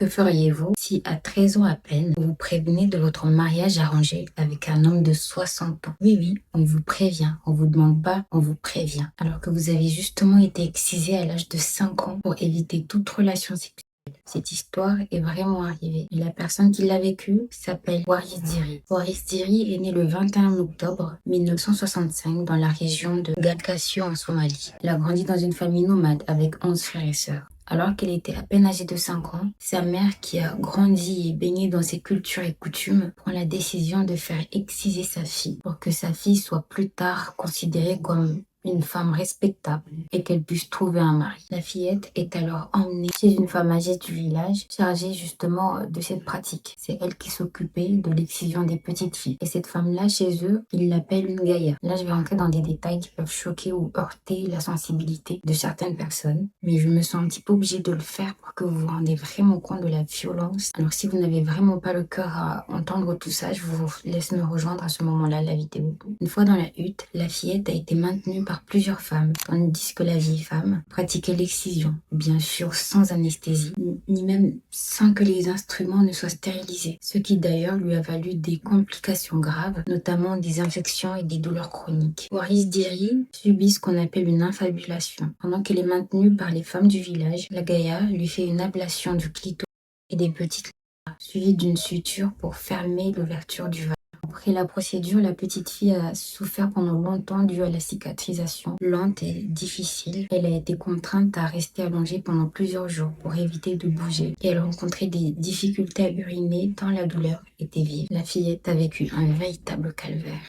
Que feriez-vous si, à 13 ans à peine, vous vous prévenez de votre mariage arrangé avec un homme de 60 ans? Oui, oui, on vous prévient, on vous demande pas, on vous prévient. Alors que vous avez justement été excisé à l'âge de 5 ans pour éviter toute relation sexuelle. Cette histoire est vraiment arrivée. Et la personne qui l'a vécue s'appelle Waris Diri. Waris Diri est né le 21 octobre 1965 dans la région de Galkacyo en Somalie. Elle a grandi dans une famille nomade avec 11 frères et sœurs. Alors qu'elle était à peine âgée de 5 ans, sa mère, qui a grandi et baigné dans ses cultures et coutumes, prend la décision de faire exciser sa fille pour que sa fille soit plus tard considérée comme une femme respectable et qu'elle puisse trouver un mari. La fillette est alors emmenée chez une femme âgée du village chargée justement de cette pratique. C'est elle qui s'occupait de l'excision des petites filles. Et cette femme-là, chez eux, ils l'appellent une gaïa. Là, je vais entrer dans des détails qui peuvent choquer ou heurter la sensibilité de certaines personnes, mais je me sens un petit peu obligée de le faire pour que vous vous rendez vraiment compte de la violence. Alors si vous n'avez vraiment pas le cœur à entendre tout ça, je vous laisse me rejoindre à ce moment-là la vidéo. Une fois dans la hutte, la fillette a été maintenue par plusieurs femmes, tandis que la vieille femme pratiquait l'excision, bien sûr sans anesthésie, ni même sans que les instruments ne soient stérilisés, ce qui d'ailleurs lui a valu des complications graves, notamment des infections et des douleurs chroniques. Waris Diri subit ce qu'on appelle une infabulation. Pendant qu'elle est maintenue par les femmes du village, la gaïa lui fait une ablation du clitoris et des petites lèvres, suivie d'une suture pour fermer l'ouverture du vagin. Après la procédure, la petite fille a souffert pendant longtemps dû à la cicatrisation lente et difficile. Elle a été contrainte à rester allongée pendant plusieurs jours pour éviter de bouger. Et elle rencontrait des difficultés à uriner tant la douleur était vive. La fillette a vécu un véritable calvaire.